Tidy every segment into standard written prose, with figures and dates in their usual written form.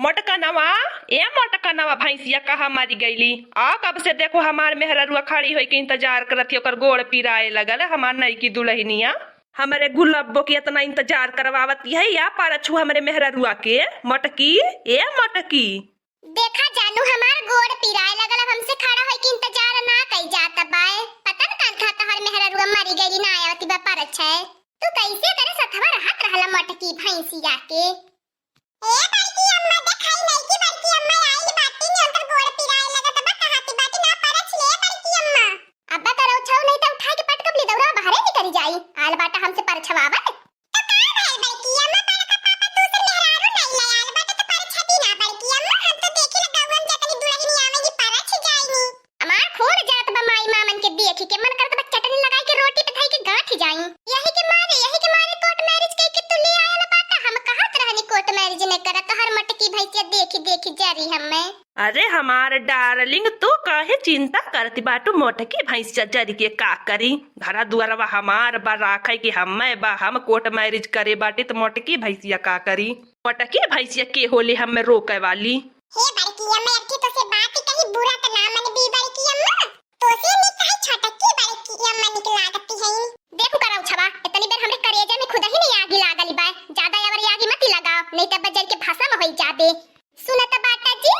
मोटका नवा ए मोटका नवा भैंसिया कहाँ मारी गईली। आ कब से देखो हमार मेहररुआ खड़ी होई के इंतजार करत ओकर गोड़ पिराए लगल। हमार नई की दुल्हनिया हमारे गुलाबो के इतना इंतजार करवावत है या पारछू हमारे मेहररुआ के। मोटकी ए मोटकी देखा जानू हमार गोड़ पिराए लगल। हमसे खड़ा होई के इंतजार ना कई जात बाए। पता न कान खाता हर मेहररुआ मारी गईली ना आवती बा पारछे। तू कैसे करे सथवा रहत रहला मोटकी भैंसिया के। ए बड़की अम्मा देखाई नहीं की बड़की अम्मा आई बाटी ने अंदर गोड़ पिराए लगत बा कहाती बाटी ना परछ ले बड़की अम्मा। अब्बा करो छौ नहीं त उठा के पटकब ले दौरा बाहरे निकल जाई। आल बाटा हमसे परछवावा तो का भाई बड़की अम्मा बड़का पापा दूसर मेहरारू नहीं ले आल बाटा तो परछती ना बड़की अम्मा। हम तो देखी लगावन जतनी दुल्हनी आवेगी परछ जाईनी। हमार खून जात बा माई मामन के देखी के मन करत बा चटनी लगाई के रोटी पे खाई के गांठ जाई। यही के मारे कोर्ट मैरिज कई के तू ले आयल बाटा। हम कहत रहनी कोर्ट मैरिज ने करत हर मटकी भैंसिया देखी देखी जरी हमें। अरे हमार डार्लिंग तू काहे चिंता करती बाटू। मोटकी भैंसिया जरी के का करी। घरा दुआरवा हमार बा राखे कि हमें बा हम कोर्ट मैरिज करे बाटी तो मोटकी भैंसिया का करी। मोटकी भैंसिया के होली हमें रोके वाली। हे बड़की अम्मा अब की तो से बात ही कहीं बुरा तो ना मन बी बड़की अम्मा। तो से नहीं काहे छोटकी बड़की अम्मा निकला लगती है। देखो कराऊ छवा इतनी देर हमरे करेजा में खुदा ही नहीं आगी लागली बा। ज्यादा यावर आगी मत लगाओ नहीं तब बजल के भाषा में होई जाबे। सुनत बाटा जी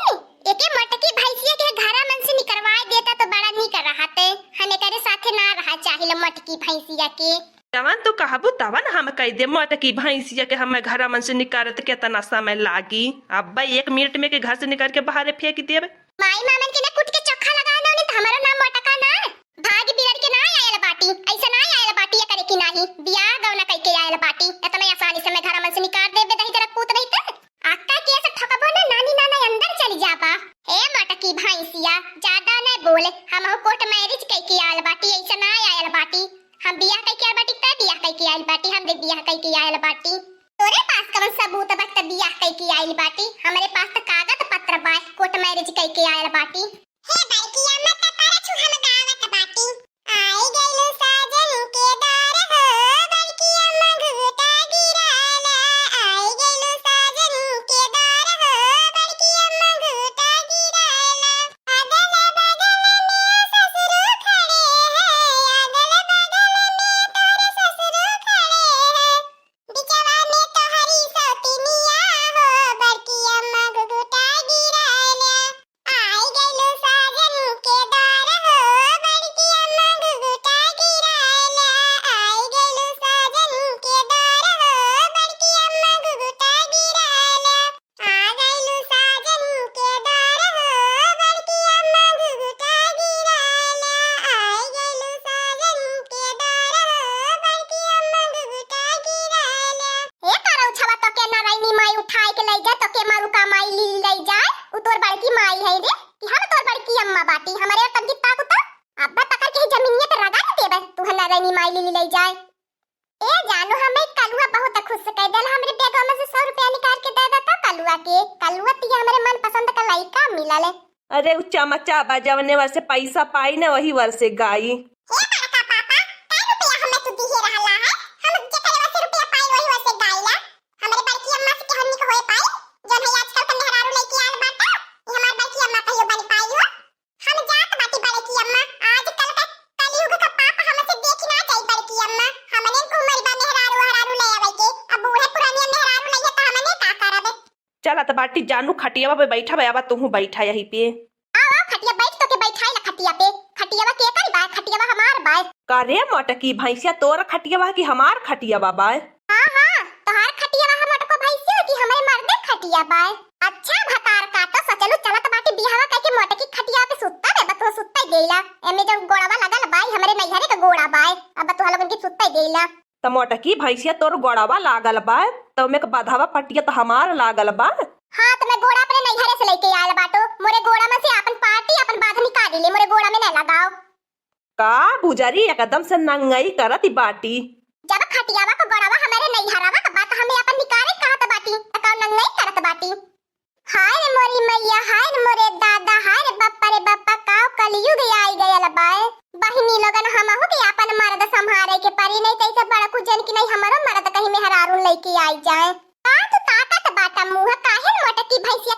एके मटकी भैंसिया के घरा मन से निकलवाए देता तो बड़ा नी कर रहा थे। हने करे साथे ना रहा चाहिए मटकी भैंसिया के। जवन तू कहबू तवन हम कह दे। मोटकी भैंसिया के हमें घरा मन से निकारत केतना समय लागी। अब 1 मिनट में के घर से निकाल के बाहर फेंक देब। माई मामन के ना कुट के चोखा लगाना नहीं तो हमारा नाम मोटका ना भाग बिगड़ के ना आयल बाटी। ऐसा ना आयल बाटी या करे की नाही बियाह गवना कई के आयल बाटी। इतना आसानी से मैं घरा मन से निकाल देबे दही जरा पूत नहीं त आका के ऐसे ठकबो ना नानी नाना अंदर चली जाबा। ए मोटकी भैंसिया ज्यादा न बोले। हम हो कोर्ट मैरिज कई के आयल बाटी ऐसा ना आयल बाटी। हम बियाह कई के आयल बाटी त बियाह कई के आयल बाटी। हम दे बियाह कई के आयल बाटी। तोरे पास कौन सबूत बा त बियाह कई के आयल बाटी। हमरे पास त कागज पत्र बा कोर्ट मैरिज कई के आयल बाटी। हे बड़की अम्मा त परछु हम गावत बाटी। आई गइलु साजन के दार हो बड़की अम्मा घुटा गिराला। आई गइलु साजन के दार हो बड़की अम्मा घुटा गिराला। अगल बगल में ससुर खड़े हैं। अगल बगल में तोरे ससुर खड़े हैं। बिचवा में तोहरी सौतिनिया हो बड़की अम्मा घुटा गिराला। आई गइलु साजन के दार हो बड़की अम्मा घुटा गिराला। आई गइलु साजन के दार हो बड़की अम्मा घुटा गिराला। आ गइलु साजन के दार हो बड़की अम्मा घुटा गिराला। आई गइलु साजन के दार हो बड़की अम्मा घुटा गिराला। ए तारा उछवा तो के नारायणी माई उठाए के ले जा तो के मारू का माई ली ले जाए। उ तोर बड़की माई है रे कि हम तोर बड़की अम्मा बाटी। हमारे तब की ताकू त अब्बा तकर के जमीनिया पे रगा न देबे तू नारायणी माई ली ले जाए। ए जानू हमें कलुआ बहुत खुश कर देला। हमरे बैग में से 100 रुपया निकाल के दे देता कलुआ के। कलुआ तिया हमरे मन पसंद का लइका मिलले। अरे उ चमचा बा जवने वर से पैसा पाई ना वही वर से गाई। हे बड़का पापा काय रुपया हमें तू दिहे रहला है। हम जेकर वर से रुपया पाई वही वर से गाइला। हमरे बड़की अम्मा से कहनी को होए पाई जन है आजकल के मेहरारू लेके आल बाटा। ये हमार बड़की अम्मा कहियो बन पाई हो। हम जात बाटी बड़की अम्मा आजकल का कलयुग का पाप हमसे देख ना जाई बड़की अम्मा। हमने घुमर बा मेहरारू हरारू ले आवे के। अब बूढ़े पुरानी मेहरारू नहीं है तो हमने का करबे। चला तो बाटी जानू खटियावा पे बैठा बा। अब तू बैठा यहीं पे। आओ खटिया बैठ तो के बैठाई ला खटिया पे। खटियावा के करी बा खटियावा हमार बा। का रे मोटकी भैंसिया तोर खटियावा कि हमार खटियावा बा। हां हां तोहार खटियावा हमट को भैंसिया की हमरे मर्दे खटिया बा। अच्छा भकार का तो सचलू चलत बाटी बिहावा कह के मोटकी खटिया पे सुत्ता रे बतो सुत्ता देला। एमे जब गोड़ावा लगल बाई हमरे नैहरे का गोड़ा बाई। अब तो हलगन की सुत्ता देला। त मोटकी भैंसिया तोर गोड़ावा लागल बा तो में बधावा पटिया तो हमार लागल बा। हां तो मैं गोड़ा अपने नैहरे से लेके आयल बाटो। मोरे गोड़ा में से अपन पार्टी अपन बाध निकाल ले। मोरे गोड़ा में न लगाओ। का बुजारी एकदम से नंगई करत बाटी। जब खटियावा को गोड़ावा हमारे नैहरावा का बात हमें अपन निकाले कहत बाटी अकाउ नंगई करत बाटी। हाय रे मोरी मैया हाय रे मोरे दादा हाय रे बप्पा का कलयुग आई गयल बाए। बहिनी लोगन हमहु के अपन मर्द संभारे के परी नहीं तैसे बड़ा कुछ जन की नहीं हमारो मर्द कहीं मेहरारू लेके आई जाए। का तू ताकत बाटा मुंह काहे मोटकी भैंसिया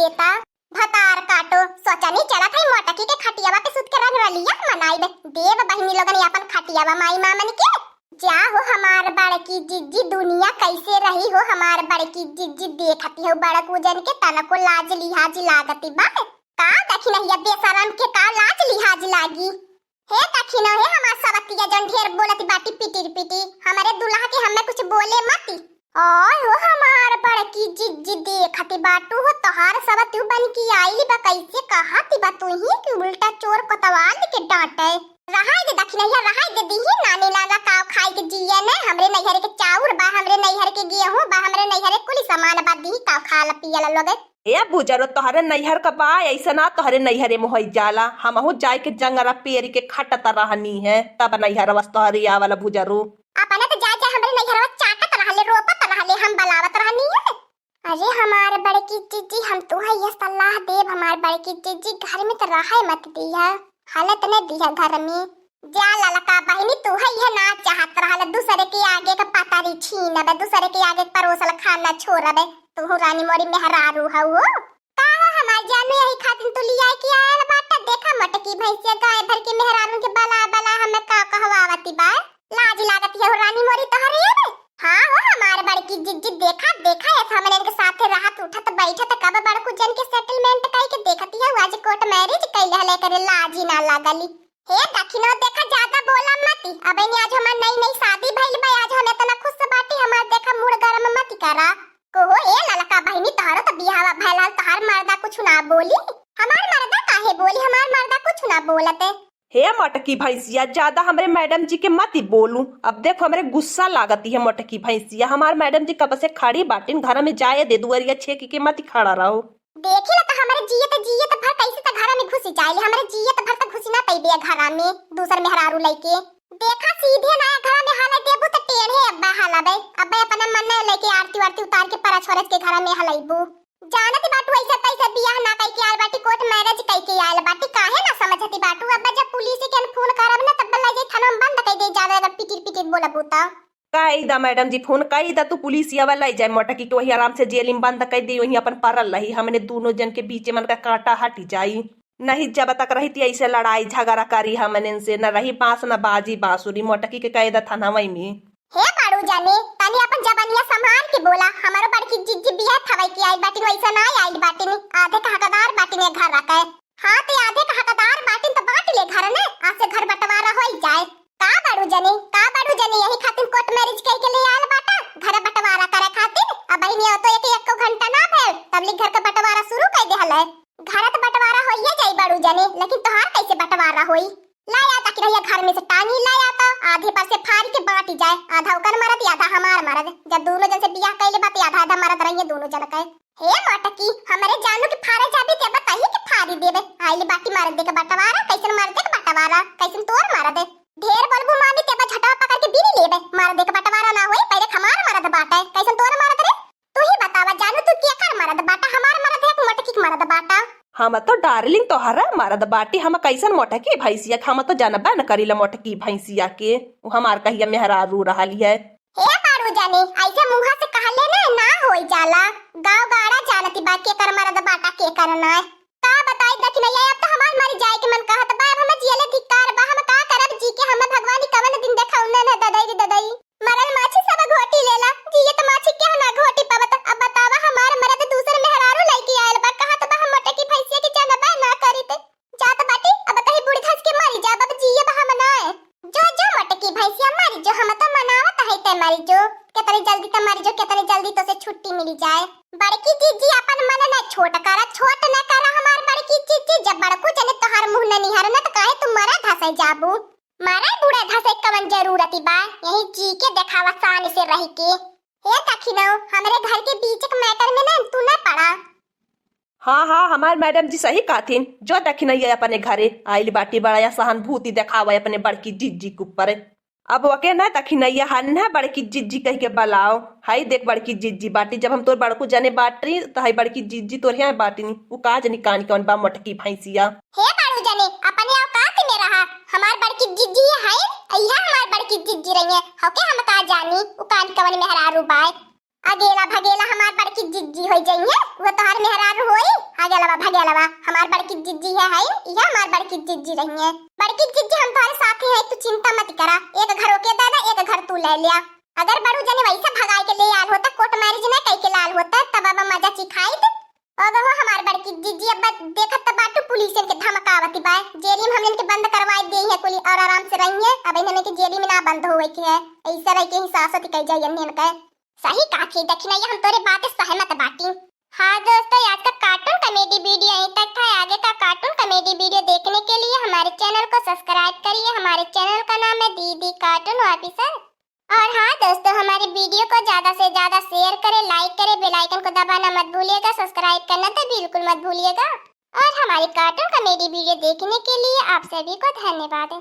देता भतार काटो सोचनी चला था मोटकी के खटियावा पे सुत के रह रलिया मनाई देव बहिनी लोगन अपन खटियावा माई मामन के जा हो हमार बड़की जिज्जी दुनिया कैसे रही हो हमार बड़की जिज्जी देखती हो बड़क उजन के तनको लाज लिहाज लागती बा का देखी नहीं बेशरम के का लाज लिहाज लागी हे देखी न हे हमार सबतिया जन ढेर बोलती बाटी पिटी पिटी हमारे दुल्हा के हमें कुछ बोले मती ओए हो हमार बड़की जिज्जी देखती बाटू हो तोहार सब तू बन की आईली बा कैसे कहती बा तू ही कि उल्टा चोर कोतवाल के डांटे रहाई दे दखी नहीं रहाई दे दी नानी लाला काव खाई के जिया ने हमरे नैहर के चाउर बा हमरे नैहर के गेहूं बा हमरे नैहर कुली सामान बा दी काव खाला पियला लोगे ए बुजरो तोहरे नैहर का बा ऐसा ना तोहरे नैहरे मोहई जाला हमहू जाए के जंगरा पेड़ के खटता रहनी है तब नैहर वस तोहरी आवाला बुजरो अपने तो जा जा हमरे नैहर वस चाटत रहले रोपत रहले हम बलावत रहनी है अरे हमार बड़की जिज्जी हम तो है ये सलाह देव हमार बड़की जिज्जी घर में तो रहे मत दिया हालत ने दिया घर में जा ललका बहिनी तू है ये ना चाहत रहल दूसरे के आगे का पतारी छीनबे दूसरे के आगे परोसल खाना छोड़बे तू रानी मोरी मेहरारू हऊ का हमार जाने यही खातिर तू लिया कि आयल बाटा देखा मटकी भैंसिया गाय भर के मेहरारू के बला बला हमें का कहवावती बा लाज लागती है रानी मोरी तोहरे हां हो हमार बड़की जिज्जी देखा देखा ऐसा हमने इनके साथे रहत उठत बैठत कब बड़कू जन के सेटलमेंट कई के देखती है आज कोर्ट मैरिज कइले हले करे लाजी ना लागली हे दखिनो देखा ज्यादा बोला मती अबे ने आज हमार नई नई शादी भइल बा आज हम इतना खुश बाटी हमार देखा मूड गरम मत करा कोहो ए ललका बहिनी तोहरो त बियाह भइलाल तोहार मर्दा कुछ ना बोली हमार मर्दा काहे बोली हमार मर्दा कुछ ना बोलते हे मटकी भैंसिया ज्यादा हमरे मैडम जी के मत बोलू अब देखो हमरे गुस्सा लागती है मटकी भैंसिया हमार मैडम जी कब से खड़ी बाटिन घर में जाए दे दुआरिया छेक के मत खड़ा रहो देखी ना तो हमारे जिये तो भर कैसे तो घर में घुसी जाइले हमारे जिये तो भर तो घुसी ना पइबे घर में दूसर मेहरारू लइके देखा सीधे ना घर में हाले देबू तो टेढ़े अब्बा हलाबे अब्बा अपना मन ना लेके आरती वारती उतार के परा छोरज के घर में हलाइबू जानती बाटू ऐसा तैसा बियाह ना कई के आल बाटी कोर्ट मैरिज कई के आल बाटी काहे ना समझती बाटू अब्बा जब पुलिस के फोन करब ना तब लगे थाना में बंद कई दे जावे अगर पिटिर पिटिर बोलबू त कायदा मैडम जी फोन कायदा तू पुलिसिया वाला ले जाए मटकी तो वही आराम से जेल में बंद कर दी वही अपन परल रही हमने दोनों जन के बीच मन का कांटा हट जाई नहीं जब तक रही थी ऐसे लड़ाई झगड़ा करी हमने से न रही बांस न बाजी बांसुरी मटकी के कायदा थाना वही में हे बाड़ू जाने तनी अपन जबानिया संभाल के बोला हमारो बड़की जिज्जी बियाह थवई की आई बाटी वैसा ना आई बाटी ने आधे का हकदार बाटी ने घर रखा है हां ते आधे का हकदार बाटी तो बांट ले घर ने आज से घर बंटवारा हो जाए का बाड़ू जाने यही खातिर कोर्ट मैरिज कई के ले आल बाटा घर बंटवारा करे खातिर अब बहिनी तो एक घंटा ना भेल तबली घर का बंटवारा शुरू कर दे हले घर तो बंटवारा होइए जाई बाड़ू जाने लेकिन तोहार कैसे बंटवारा होई लाया तक रहिया घर में से टांगी लाया तो आधे पर से फाड़ के बांट जाए आधा ओकर मरद आधा हमार मरद जब दोनों जन से बियाह कइले बात आधा आधा मरद रहिए दोनों जन के हे मटकी हमरे जानू के फाड़े जाबी ते बताही के फाड़ी देबे आइले बाटी मार दे के बंटवारा कैसन मार दे के बंटवारा कैसन तोर मार दे ढेर बलबू मानी ते झटा पकड़ के बीनी लेबे मार दे के बंटवारा ना होई पहले हमार मरद बाटा कैसन तोर मार दे तू ही बतावा जानू तू के कर मरद बाटा हमार मरद है कि मटकी के मरद बाटा हम तो डार्लिंग तोहरा मरद बाटी हम कैसन मोटकी भैंसिया हम तो जानबा न करीला मोटकी भैंसिया के हमार कहिया मेहरारू रहली है हे बारू जाने ऐसे मुंह से कहले ना होई जाला गांव गाड़ा जानती बा के कर मरद बाटा के करना है का बताई दखी नहीं अब तो हमार मरी जाए के मन कहत बा अब हम जियले धिकार बा हम का करब जी के हम भगवानी कवन दिन देखाउना न ददाई रे ददाई मरल माछी सब घोटी लेला जिये तो माछी के ना घोटी पावत अब बतावा हमार मरद दूसर मेहरारू लइके आयल बा कहत बा हम मटकी भैंसिया के जानबा ना करीते जात बाटी अब कहीं बूढ़ धस के मरी जा अब जिये बा हम ना जो मटकी भैंसिया मरी जो हम तो मनावत है ते मरी जो कितनी जल्दी तो मरी जो कितनी जल्दी तो से छुट्टी मिल जाए बड़की जीजी अपन मन ना छोट ना करा हमार बड़की जीजी जब बड़कू जने तोहार मुंह न निहर न त काहे तुम मरा धसै जाबू मारे बूढ़े धसै कवन जरूरती बा यही जी के देखावा शान से रही के हे तखिनो हमरे घर के बीच के मैटर में ना तू ना पड़ा हाँ हमार मैडम जी सही कहथिन जो देखी नहीं अपने घरे आइल बाटी बड़ा सहानुभूति देखावे अपने बड़की जिज्जी के ऊपर अब वके ना तखी नहीं हन है बड़की जिज्जी कह के बलाओ हाई देख बड़की जिज्जी बाटी जब हम तोर बड़कू जाने बाटी तो हाई बड़की जिज्जी तोर यहाँ बाटी नहीं वो काज निकान कौन बा मटकी भैंसिया हे बाड़ू जाने अपने औकात में रहा हमार बड़की जिज्जी है अइहा हमार बड़की जिज्जी रही है होके हम का जानी वो कान कवन मेहरारू बाय अगेला भगेला हमार बड़की जिज्जी हो जाइए वो तोहर मेहरारू होई आगे लवा भागे लवा। हमार बड़की जिज्जी है यह हमार बड़की जिज्जी रही है। बड़की जिज्जी हम तुम्हारे साथ ही है, तू चिंता मत करा। एक घर के दादा एक घर तू ले लिया। अगर बड़ू जने वैसा भगाई के ले आल होता, कोर्ट मैरिज ना कई के लाल होता, तब अब मजा चिखाई दे। अब हो हमार बड़की जिज्जी अब देखत त बाटू पुलिस के धमकावती बा। जेली में हमन के बंद करवाई दे है कुली और आराम से रहिए। अब इन्हें के जेली में ना बंद होवे के है, ऐसा रह के ही सासत कह जाइए इन्हें के। सही काठी देखना ये हम तोरे बात सहमत बाटी। हाँ दोस्तों, आज का कार्टून कॉमेडी वीडियो यहीं तक था। आगे का कार्टून कॉमेडी वीडियो देखने के लिए हमारे चैनल को सब्सक्राइब करिए। हमारे चैनल का नाम है दीदी कार्टून ऑफिसर। और हाँ दोस्तों, हमारे वीडियो को ज्यादा से ज्यादा शेयर करें, लाइक करें, बेल आइकन को दबाना मत भूलिएगा, सब्सक्राइब करना तो बिल्कुल मत भूलिएगा। और हमारी कार्टून कॉमेडी वीडियो देखने के लिए आप सभी को धन्यवाद।